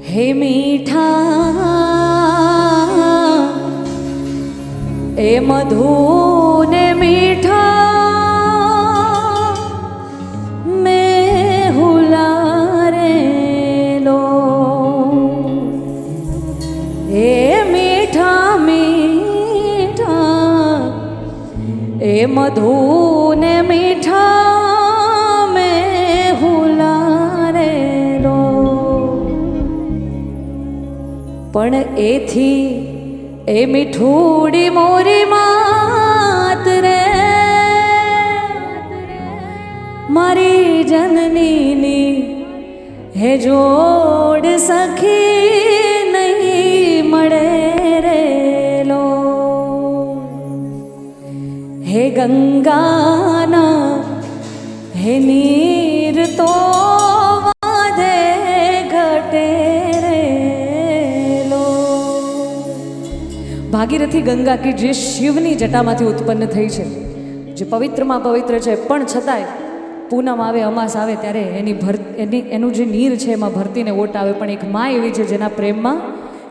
हे मीठा ए मधु ने मीठा मैं हुलारे लो ए मीठा मीठा ए मधु ने मीठा मैं हुलारे लो पण एथी ए मीठूड़ी मोरी मात रे मारी जननी नी हे जोड़ सखी नहीं मड़े रे लो हे गंगाना हे नीर तो वादे घटे ભાગીરથી ગંગા કે જે શિવની જટામાંથી ઉત્પન્ન થઈ છે, જે પવિત્રમાં પવિત્ર છે, પણ છતાંય પૂનમ આવે અમાસ આવે ત્યારે એનું જે નીર છે એમાં ભરતીને ઓટ આવે. પણ એક માં એવી છે જેના પ્રેમમાં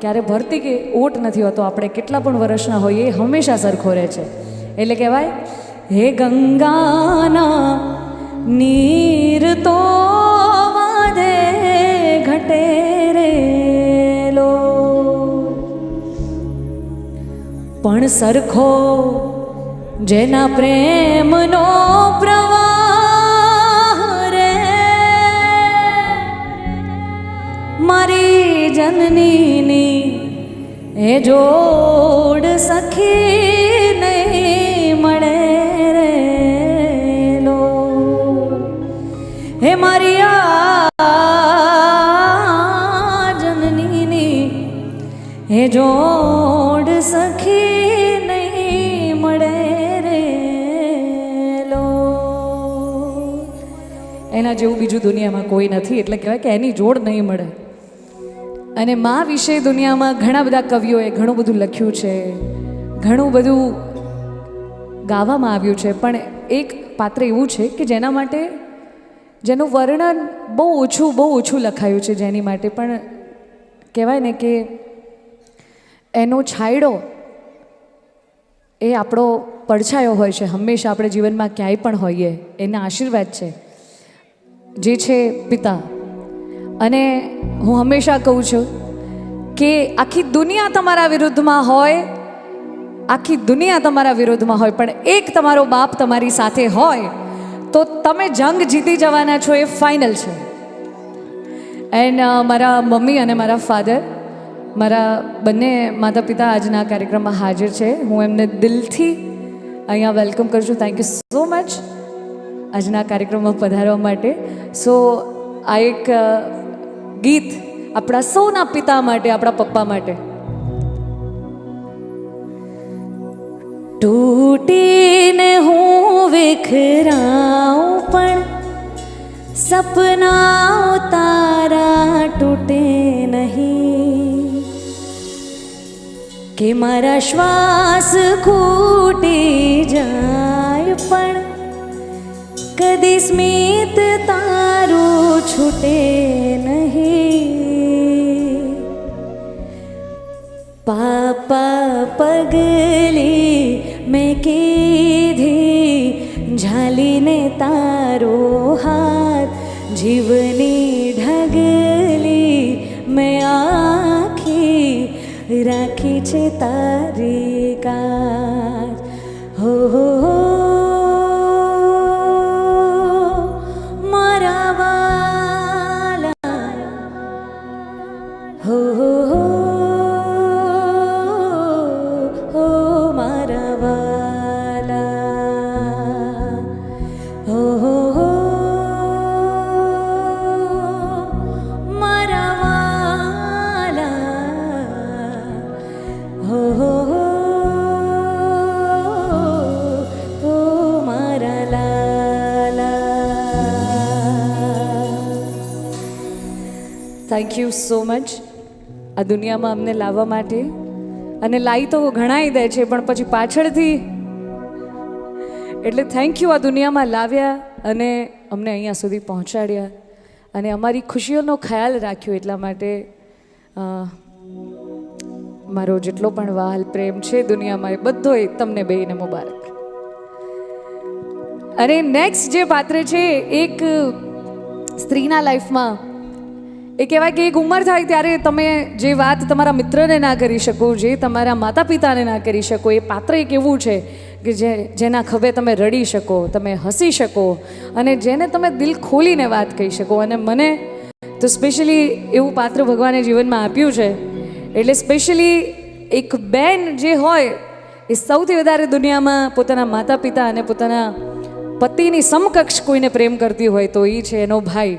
ક્યારે ભરતી કે ઓટ નથી હોતો. આપણે કેટલા પણ વર્ષના હોઈએ એ હંમેશા સરખો રહે છે. એટલે કહેવાય હે ગંગાના નીર તો વાદે ઘટે રે લો પણ સરખો જેના પ્રેમનો પ્રવાહ રે મારી જનનીની એ જોડ સખી નહીં મળે રે લો હે મારી આ જનનીની એ જોડ સખી એના જેવું બીજું દુનિયામાં કોઈ નથી. એટલે કહેવાય કે એની જોડ નહીં મળે. અને માં વિશે દુનિયામાં ઘણા બધા કવિઓએ ઘણું બધું લખ્યું છે, ઘણું બધું ગાવામાં આવ્યું છે. પણ એક પાત્ર એવું છે કે જેના માટે જેનું વર્ણન બહુ ઓછું લખાયું છે, જેની માટે પણ કહેવાય ને કે એનો છાંયડો એ આપણો પડછાયો હોય છે હંમેશા. આપણે જીવનમાં ક્યાંય પણ હોઈએ એના આશીર્વાદ છે જે છે પિતા. અને હું હંમેશા કહું છું કે આખી દુનિયા તમારા વિરુદ્ધમાં હોય, આખી દુનિયા તમારા વિરુદ્ધમાં હોય, પણ એક તમારો બાપ તમારી સાથે હોય તો તમે જંગ જીતી જવાના છો, એ ફાઇનલ છે. એન્ડ મારા મમ્મી અને મારા ફાધર, મારા બંને માતા પિતા આજના કાર્યક્રમમાં હાજર છે. હું એમને દિલથી અહીંયા વેલકમ કરું છું. થેન્ક યુ સો મચ આજના કાર્યક્રમમાં પધારવા માટે. સો આ એક ગીત આપણા સૌના પિતા માટે, આપણા પપ્પા માટે. તૂટીને હું વિખરાઉં પણ સપના તારા તૂટે નહીં, કે મારા શ્વાસ ખૂટી જાય પણ કદી સ્મિત તારું છૂટે નહીં. પાપા પગલી મેં કીધી ઝાલીને તારો હાથ, જીવની ઢગલી મેં આખી રાખી છે તારી કાજ. હો હો થેન્ક યુ સો મચ આ દુનિયામાં અમને લાવવા માટે. અને લાવી તો ઘણાય દે છે પણ પછી પાછળથી એટલે થેન્ક યુ આ દુનિયામાં લાવ્યા અને અમને અહીંયા સુધી પહોંચાડ્યા અને અમારી ખુશીઓનો ખ્યાલ રાખ્યો. એટલા માટે મારો જેટલો પણ વહાલ પ્રેમ છે દુનિયામાં એ બધોય તમને બેયને મુબારક. અને નેક્સ્ટ જે પાત્ર છે એક સ્ત્રીના લાઈફમાં એ કહેવાય કે એક ઉંમર થાય ત્યારે તમે જે વાત તમારા મિત્રને ના કરી શકો, જે તમારા માતા પિતાને ના કરી શકો, એ પાત્ર એક એવું છે કે જેના ખભે તમે રડી શકો, તમે હસી શકો અને જેને તમે દિલ ખોલીને વાત કહી શકો. અને મને તો સ્પેશિયલી એવું પાત્ર ભગવાને જીવનમાં આપ્યું છે. એટલે સ્પેશિયલી એક બેન જે હોય એ સૌથી વધારે દુનિયામાં પોતાના માતા પિતા અને પોતાના પતિની સમકક્ષ કોઈને પ્રેમ કરતી હોય તો એ છે એનો ભાઈ.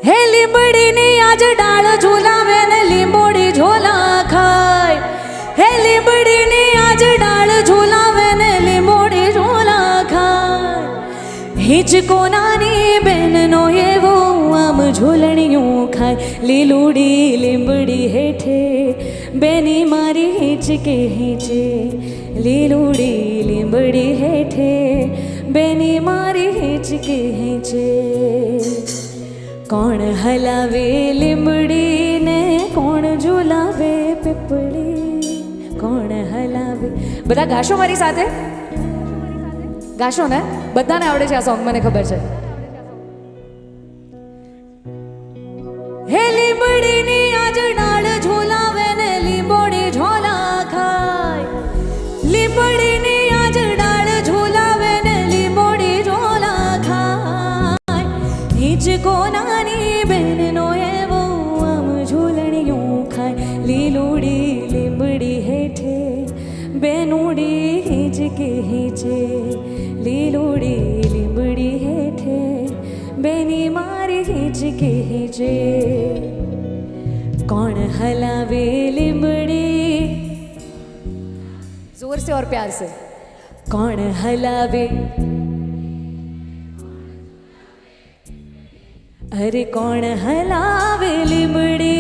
હે લીંબડીની આજ ડાળ ઝુલાવે ને લીંબોડી ઝોલા ખાય, હે લીંબડીની આજ ડાળ ઝુલાવે ને લીંબોડી ઝોલા ખાય. હિંચકો નાની બેનનો એવો આમ ઝૂલણીયું ખાય, લીલુડી લીંબડી હેઠે બેની મારી હિંચકે હિંચે, લીલુડી લીંબડી હેઠે બેની મારી હિંચકે હિંચે. કોણ હલાવે લીંબડીને કોણ ઝુલાવે પીપળી, કોણ હલાવે. બધા ગાશો મારી સાથે, ગાશો ને? બધાને આવડે છે આ સોંગ, મને ખબર છે. હે લીંબડીની આજ ડાળ ઝુલાવે ને લીંબોડી ઝોલા ખાય, લીંબડીની આજ ડાળ ઝુલાવે ને લીંબોડી ઝોલા ખાય. હિંચકો નાની બેનનો એવો આમ ઝૂલણીયું ખાય, લીલુડી લીંબડી હેઠે બેનુડી હિંચકે હિંચે, લીલુડી લીંબડી હેઠે બેની મારી હિંચકે હિંચે. कौन हलावे लिंबड़ी, जोर से और प्यार से. कौन हलावे, अरे कौन हलावे लिंबड़ी,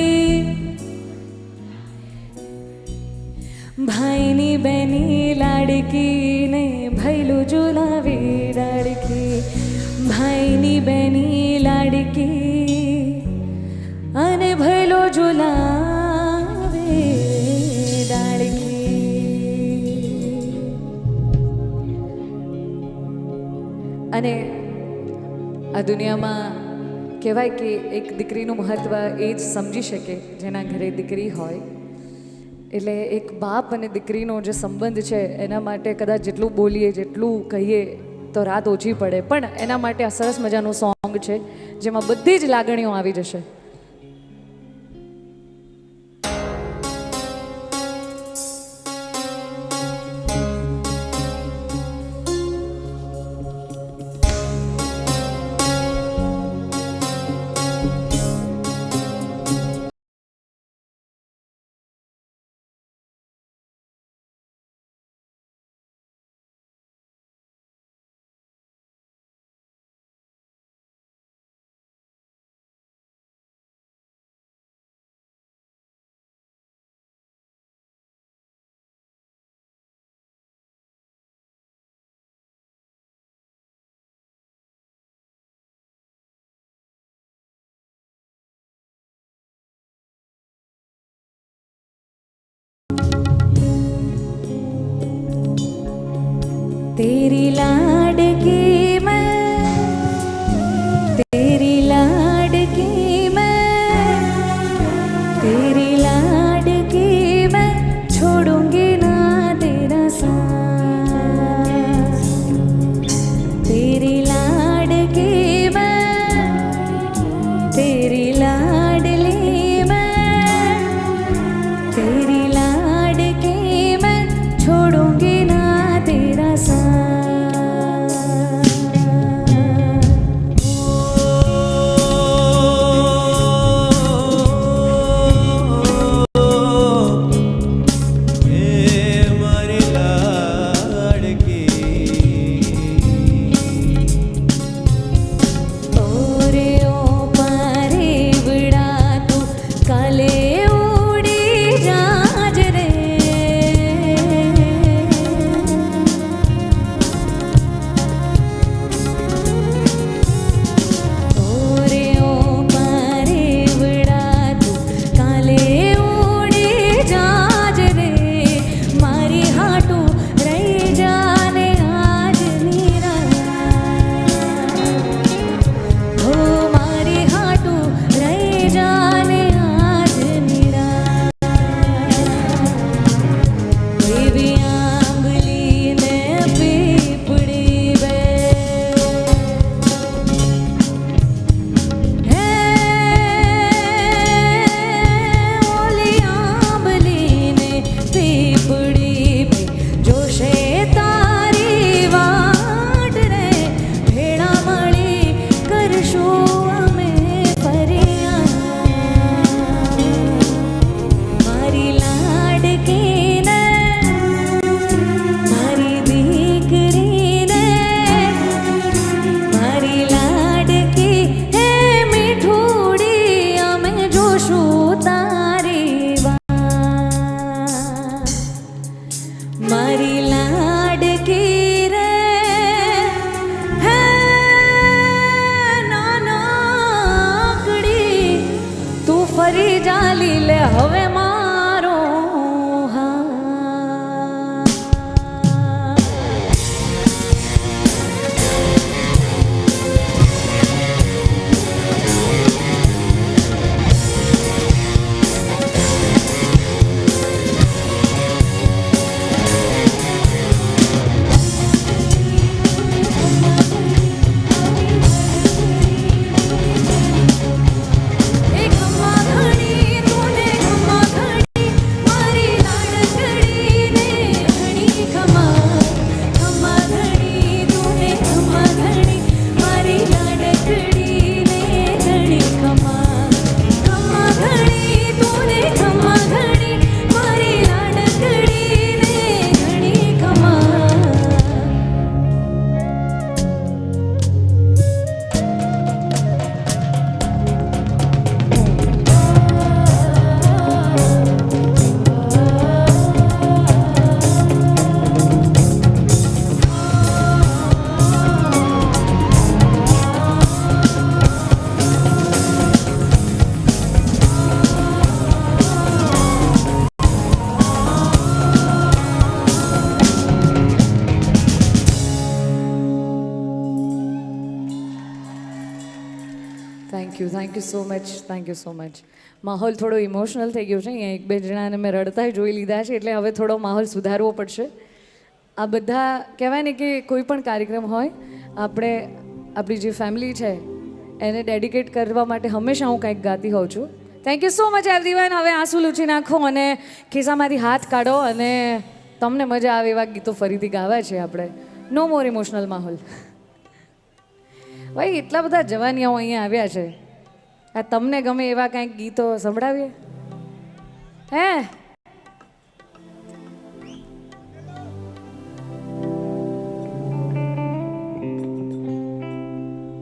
भाई नी बहनी लाड़की ने भैलू झुलावे डाड़की, भाई नी बहनी लाड़की અને ભૈલો ઝુલાવે ડાળખી. અને આ દુનિયામાં કહેવાય કે એક દીકરીનું મહત્ત્વ એ જ સમજી શકે જેના ઘરે દીકરી હોય. એટલે એક બાપ અને દીકરીનો જે સંબંધ છે એના માટે કદાચ જેટલું બોલીએ જેટલું કહીએ તો રાત ઓછી પડે, પણ એના માટે આ સરસ મજાનું સોંગ છે જેમાં બધી જ લાગણીઓ આવી જશે. तेरी लाडकी मैं, तेरी लाडकी मैं, तेरी लाडकी मैं छोड़ूंगी ना तेरा साथ. तेरी लाडकी मैं, तेरी लाडली मैं, तेरी लाडकी मैं छोड़ूंगी ना तेरा साथ. ઓરે ઓ પારે વડા જાલી લે હવે મારો હા થેન્ક યુ સો મચ માહોલ થોડો ઇમોશનલ થઈ ગયો છે અહીંયા એક બે જણાને મેં રડતાય જોઈ લીધા છે એટલે હવે થોડો માહોલ સુધારવો પડશે આ બધા કહેવાય ને કે કોઈ પણ કાર્યક્રમ હોય આપણે આપણી જે ફેમિલી છે એને ડેડિકેટ કરવા માટે હંમેશા હું કંઈક ગાતી હોઉં છું thank you so much everyone હવે આંસુ લૂછી નાખો અને ખિસ્સામાંથી હાથ કાઢો અને તમને મજા આવે એવા ગીતો ફરીથી ગાવા છે આપણે નો મોર ઇમોશનલ માહોલ ભાઈ એટલા બધા જવાનિયાઓ અહીંયા આવ્યા છે આ તમને ગમે એવા કંઈક ગીતો સંભળાવીએ હે